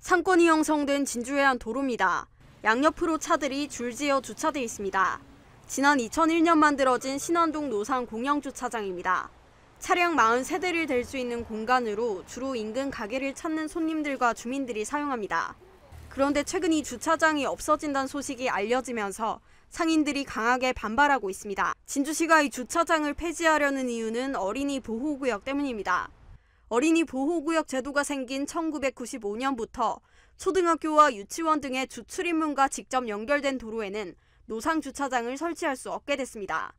상권이 형성된 진주해안 도로입니다. 양옆으로 차들이 줄지어 주차돼 있습니다. 지난 2001년 만들어진 신안동 노상 공영주차장입니다. 차량 43대를 댈 수 있는 공간으로 주로 인근 가게를 찾는 손님들과 주민들이 사용합니다. 그런데 최근 이 주차장이 없어진다는 소식이 알려지면서 상인들이 강하게 반발하고 있습니다. 진주시가 이 주차장을 폐지하려는 이유는 어린이 보호구역 때문입니다. 어린이 보호구역 제도가 생긴 1995년부터 초등학교와 유치원 등의 주출입문과 직접 연결된 도로에는 노상 주차장을 설치할 수 없게 됐습니다.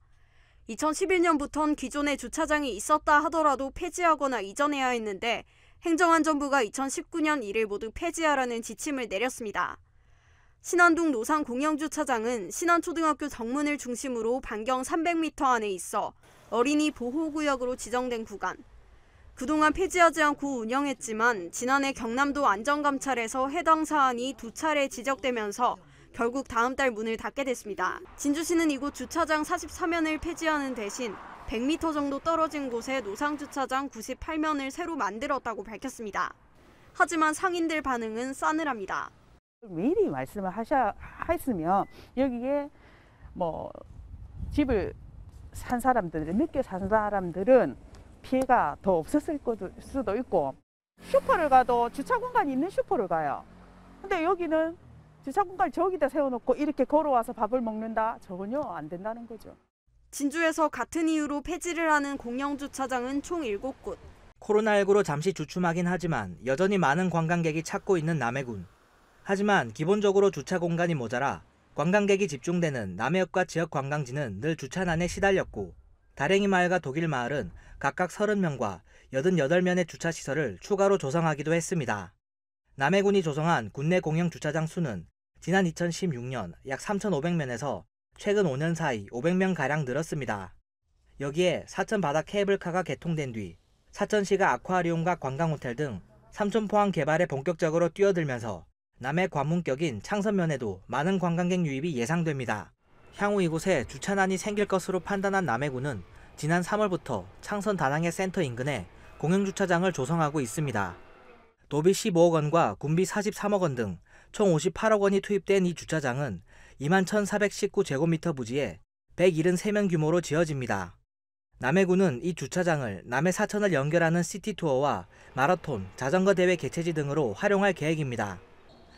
2011년부터는 기존에 주차장이 있었다 하더라도 폐지하거나 이전해야 했는데 행정안전부가 2019년 이를 모두 폐지하라는 지침을 내렸습니다. 신안동 노상 공영주차장은 신안초등학교 정문을 중심으로 반경 300m 안에 있어 어린이 보호구역으로 지정된 구간. 그동안 폐지하지 않고 운영했지만 지난해 경남도 안전감찰에서 해당 사안이 2차례 지적되면서 결국 다음 달 문을 닫게 됐습니다. 진주시는 이곳 주차장 44면을 폐지하는 대신 100m 정도 떨어진 곳에 노상주차장 98면을 새로 만들었다고 밝혔습니다. 하지만 상인들 반응은 싸늘합니다. 미리 말씀을 하셨으면 여기에 집을 산 사람들, 늦게 산 사람들은 피해가 더 없었을 수도 있고, 슈퍼를 가도 주차 공간이 있는 슈퍼를 가요. 근데 여기는 주차 공간 저기다 세워놓고 이렇게 걸어와서 밥을 먹는다? 전혀 안 된다는 거죠. 진주에서 같은 이유로 폐지를 하는 공영주차장은 총 7곳. 코로나19로 잠시 주춤하긴 하지만 여전히 많은 관광객이 찾고 있는 남해군. 하지만 기본적으로 주차 공간이 모자라 관광객이 집중되는 남해역과 지역 관광지는 늘 주차난에 시달렸고, 다랭이 마을과 독일 마을은 각각 30면과 88면의 주차시설을 추가로 조성하기도 했습니다. 남해군이 조성한 군내 공영 주차장 수는 지난 2016년 약 3,500면에서 최근 5년 사이 500면가량 늘었습니다. 여기에 사천 바다 케이블카가 개통된 뒤 사천시가 아쿠아리움과 관광호텔 등 삼천포항 개발에 본격적으로 뛰어들면서 남해 관문격인 창선면에도 많은 관광객 유입이 예상됩니다. 향후 이곳에 주차난이 생길 것으로 판단한 남해군은 지난 3월부터 창선 다낭해 센터 인근에 공영주차장을 조성하고 있습니다. 도비 15억 원과 군비 43억 원 등 총 58억 원이 투입된 이 주차장은 21,419제곱미터 부지에 173면 규모로 지어집니다. 남해군은 이 주차장을 남해 사천을 연결하는 시티투어와 마라톤, 자전거 대회 개최지 등으로 활용할 계획입니다.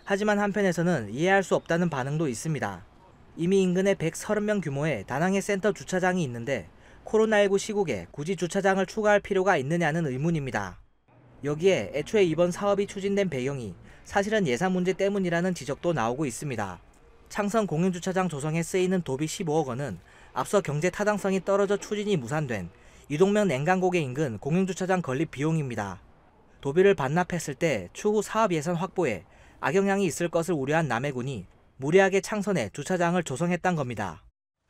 하지만 한편에서는 이해할 수 없다는 반응도 있습니다. 이미 인근에 130면 규모의 다낭해 센터 주차장이 있는데 코로나19 시국에 굳이 주차장을 추가할 필요가 있느냐는 의문입니다. 여기에 애초에 이번 사업이 추진된 배경이 사실은 예산 문제 때문이라는 지적도 나오고 있습니다. 창선 공영주차장 조성에 쓰이는 도비 15억 원은 앞서 경제 타당성이 떨어져 추진이 무산된 이동면 냉간고개 인근 공영주차장 건립 비용입니다. 도비를 반납했을 때 추후 사업 예산 확보에 악영향이 있을 것을 우려한 남해군이 무리하게 창선해 주차장을 조성했단 겁니다.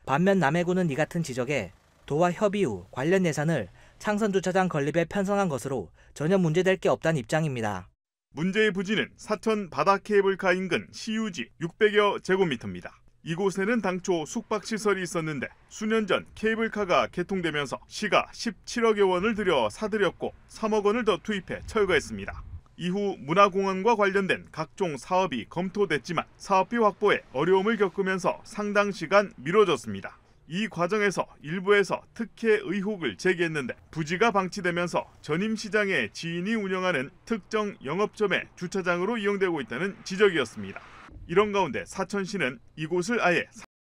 반면 남해군은 이 같은 지적에 도와 협의 후 관련 예산을 창선 주차장 건립에 편성한 것으로 전혀 문제될 게 없다는 입장입니다. 문제의 부지는 사천 바다 케이블카 인근 시유지 600여 제곱미터입니다. 이곳에는 당초 숙박시설이 있었는데 수년 전 케이블카가 개통되면서 시가 17억여 원을 들여 사들였고 3억 원을 더 투입해 철거했습니다. 이후 문화공원과 관련된 각종 사업이 검토됐지만 사업비 확보에 어려움을 겪으면서 상당 시간 미뤄졌습니다. 이 과정에서 일부에서 특혜 의혹을 제기했는데 부지가 방치되면서 전임시장의 지인이 운영하는 특정 영업점의 주차장으로 이용되고 있다는 지적이었습니다. 이런 가운데 사천시는 이곳을 아예